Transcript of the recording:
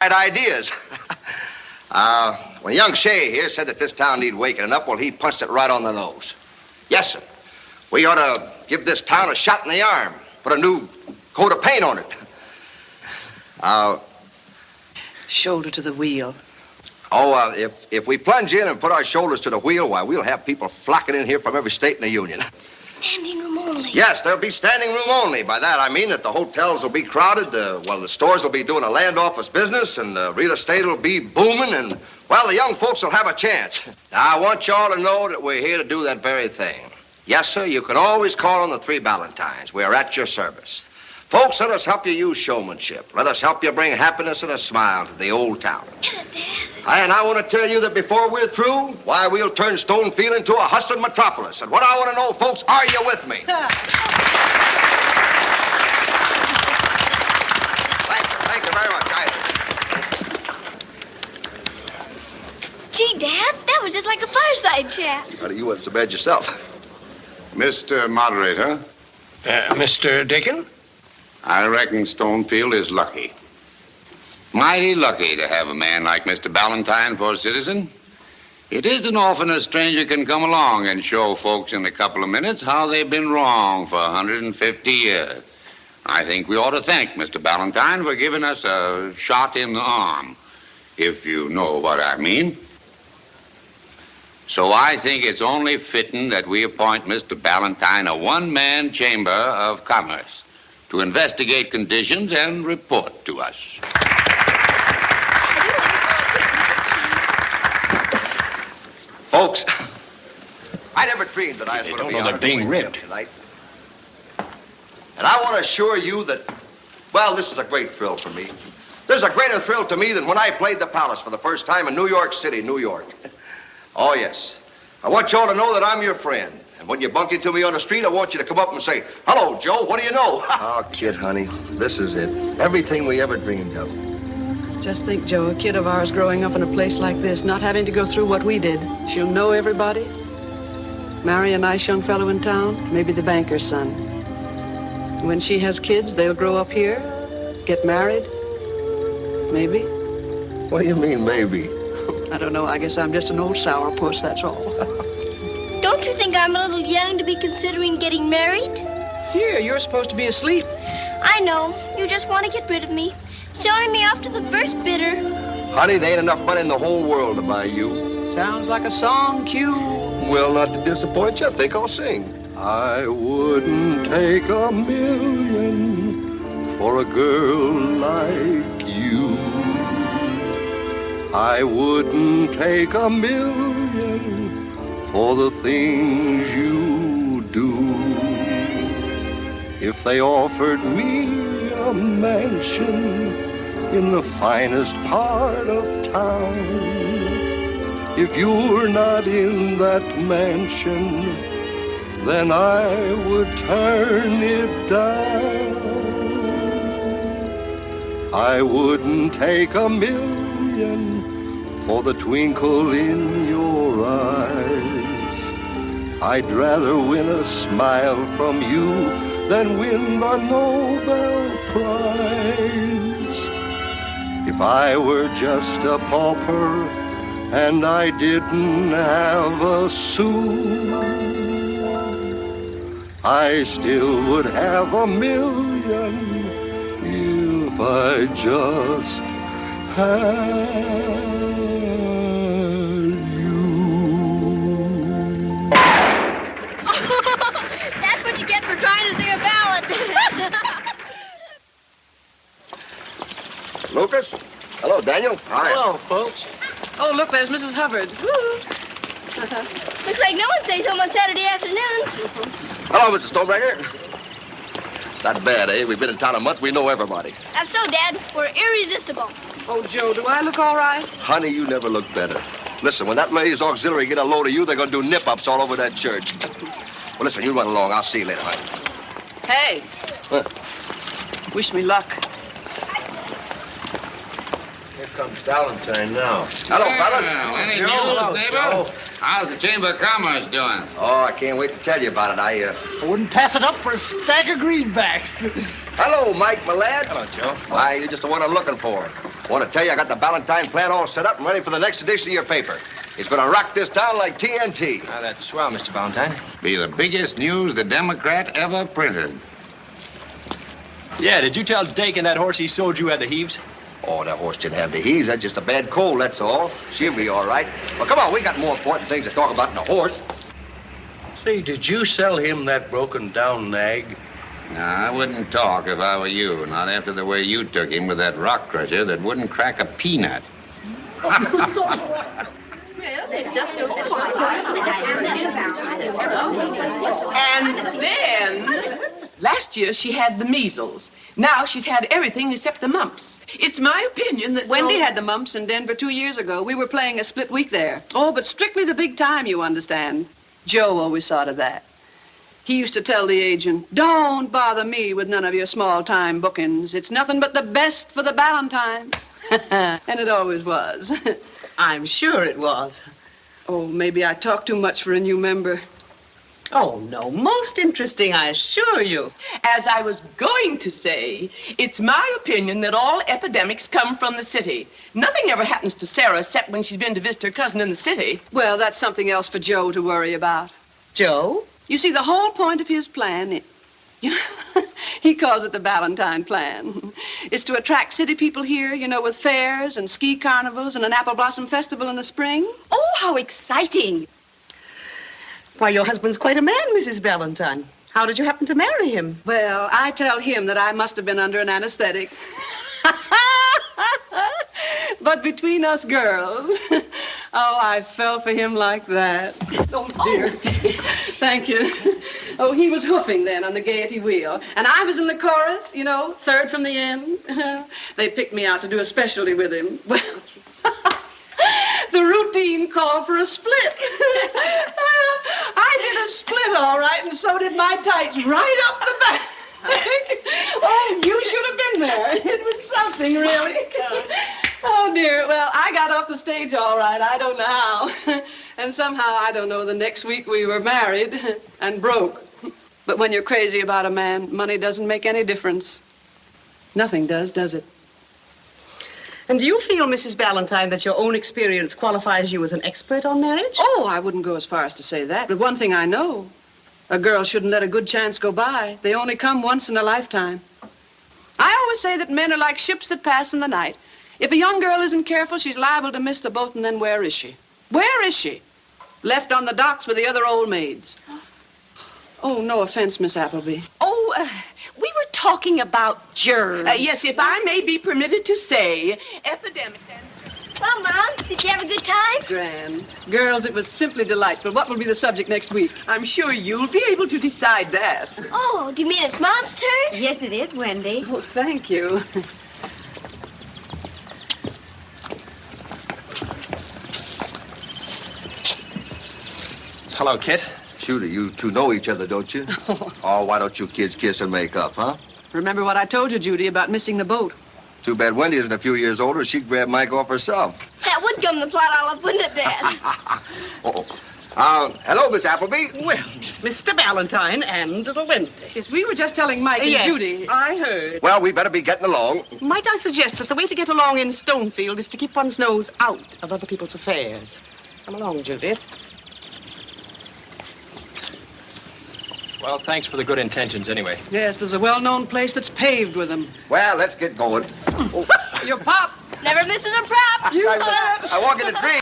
Right ideas. When young Shea here said that this town need wakening up, well, he punched it right on the nose. Yes, sir. We ought to give this town a shot in the arm. Put a new coat of paint on it. Shoulder to the wheel. If we plunge in and put our shoulders to the wheel, why, we'll have people flocking in here from every state in the Union. Standing room only. Yes, there'll be standing room only. By that, I mean that the hotels will be crowded, the stores will be doing a land office business, and the real estate will be booming, and, well, the young folks will have a chance. Now, I want y'all to know that we're here to do that very thing. Yes, sir, you can always call on the 3 Valentines. We are at your service. Folks, let us help you use showmanship. Let us help you bring happiness and a smile to the old town. Dad. And I want to tell you that before we're through, why, we'll turn Stonefield into a hustling metropolis. And what I want to know, folks, are you with me? Thank you very much. Gee, Dad, that was just like a fireside chat. Well, you wasn't so bad yourself. Mr. Moderator. Mr. Deacon? I reckon Stonefield is lucky. Mighty lucky to have a man like Mr. Ballantyne for a citizen. It isn't often a stranger can come along and show folks in a couple of minutes how they've been wrong for 150 years. I think we ought to thank Mr. Ballantyne for giving us a shot in the arm, if you know what I mean. So I think it's only fitting that we appoint Mr. Ballantyne a one-man chamber of commerce to investigate conditions and report to us. Folks, I never dreamed that I was going to be they're being ribbed tonight. And I want to assure you that, well, this is a great thrill for me. There's a greater thrill to me than when I played the Palace for the first time in New York City, New York. Oh, yes. I want you all to know that I'm your friend. And when you bump into me on the street, I want you to come up and say, "Hello, Joe, what do you know?" Oh, kid, honey, this is it. Everything we ever dreamed of. Just think, Joe, a kid of ours growing up in a place like this, not having to go through what we did. She'll know everybody, marry a nice young fellow in town, maybe the banker's son. When she has kids, they'll grow up here, get married, maybe. What do you mean, maybe? I don't know. I guess I'm just an old sourpuss, that's all. Don't you think I'm a little young to be considering getting married? Here, you're supposed to be asleep. I know. You just want to get rid of me. Selling me off to the first bidder. Honey, there ain't enough money in the whole world to buy you. Sounds like a song cue. Well, not to disappoint you, I think I'll sing. I wouldn't take a million for a girl like you. I wouldn't take a million for the things you do. If they offered me a mansion in the finest part of town, if you're not in that mansion, then I would turn it down. I wouldn't take a million for the twinkle in your eyes. I'd rather win a smile from you than win the Nobel Prize. If I were just a pauper and I didn't have a sou, I still would have a million if I just had you. That's what you get for trying to sing a ballad. Lucas? Hello, Daniel. Hi. Hello, folks. Oh, look, there's Mrs. Hubbard. Looks like no one stays home on Saturday afternoons. Hello, Mr. Stonebreaker. Not bad, eh? We've been in town a month. We know everybody. That's so, Dad. We're irresistible. Oh, Joe, do I look all right? Honey, you never look better. Listen, when that ladies' auxiliary get a load of you, they're going to do nip-ups all over that church. Well, listen, you run along. I'll see you later, honey. Hey. Huh. Wish me luck. Here comes Valentine now. Hello, fellas. Any Joe. news, Hello, neighbor? Joe. How's the Chamber of Commerce doing? Oh, I can't wait to tell you about it. I wouldn't pass it up for a stack of greenbacks. Hello, Mike, my lad. Hello, Joe. Why, you're just the one I'm looking for. I want to tell you, I got the Valentine plan all set up and ready for the next edition of your paper. It's going to rock this town like TNT. Ah, that's swell, Mr. Valentine. Be the biggest news the Democrat ever printed. Yeah, did you tell Dakin that horse he sold you had the heaves? Oh, that horse didn't have the heaves. That's just a bad cold, that's all. She'll be all right. Well, come on, we got more important things to talk about than a horse. Say, did you sell him that broken-down nag? No, I wouldn't talk if I were you. Not after the way you took him with that rock crusher that wouldn't crack a peanut. And then, last year she had the measles. Now she's had everything except the mumps. It's my opinion that... Wendy had the mumps in Denver 2 years ago. We were playing a split week there. Oh, but strictly the big time, you understand. Joe always saw to that. He used to tell the agent, don't bother me with none of your small-time bookings. It's nothing but the best for the Valentines. And it always was. I'm sure it was. Oh, maybe I talk too much for a new member. Oh, no, most interesting, I assure you. As I was going to say, it's my opinion that all epidemics come from the city. Nothing ever happens to Sarah except when she's been to visit her cousin in the city. Well, that's something else for Joe to worry about. Joe? You see, the whole point of his plan, he calls it the Valentine plan. It's to attract city people here, with fairs and ski carnivals and an apple blossom festival in the spring. Oh, how exciting. Why, your husband's quite a man, Mrs. Valentine. How did you happen to marry him? Well, I tell him that I must have been under an anesthetic. But between us girls, oh, I fell for him like that. Oh, dear. Thank you. Oh, he was hoofing then on the Gaiety wheel. And I was in the chorus, third from the end. They picked me out to do a specialty with him. Well, the routine called for a split. I did a split, all right, and so did my tights right up the back. Oh, you should have been there. It was something, really. Oh, dear. Well, I got off the stage all right. I don't know how. And somehow, I don't know, the next week we were married and broke. But when you're crazy about a man, money doesn't make any difference. Nothing does it? And do you feel, Mrs. Valentine, that your own experience qualifies you as an expert on marriage? Oh, I wouldn't go as far as to say that. But one thing I know, a girl shouldn't let a good chance go by. They only come once in a lifetime. I always say that men are like ships that pass in the night. If a young girl isn't careful, she's liable to miss the boat, and then where is she? Where is she? Left on the docks with the other old maids. Oh, no offense, Miss Appleby. Oh, we were talking about germs. Yes, if I may be permitted to say, epidemics and... Well, Mom, did you have a good time? Grand. Girls, it was simply delightful. What will be the subject next week? I'm sure you'll be able to decide that. Oh, do you mean it's Mom's turn? Yes, it is, Wendy. Oh, thank you. Hello, Kit. Shooter, you two know each other, don't you? Oh, why don't you kids kiss and make up, huh? Remember what I told you, Judy, about missing the boat. Too bad Wendy isn't a few years older. She'd grab Mike off herself. That would gum the plot all up, wouldn't it, Dad? Hello, Miss Appleby. Well, Mr. Valentine and little Wendy. Yes, we were just telling Mike and Yes, Judy. I heard. Well, we better be getting along. Might I suggest that the way to get along in Stonefield is to keep one's nose out of other people's affairs? Come along, Judy. Well, thanks for the good intentions anyway. Yes, there's a well-known place that's paved with them. Well, let's get going. Your pop. Never misses a prop. You I walk in a dream.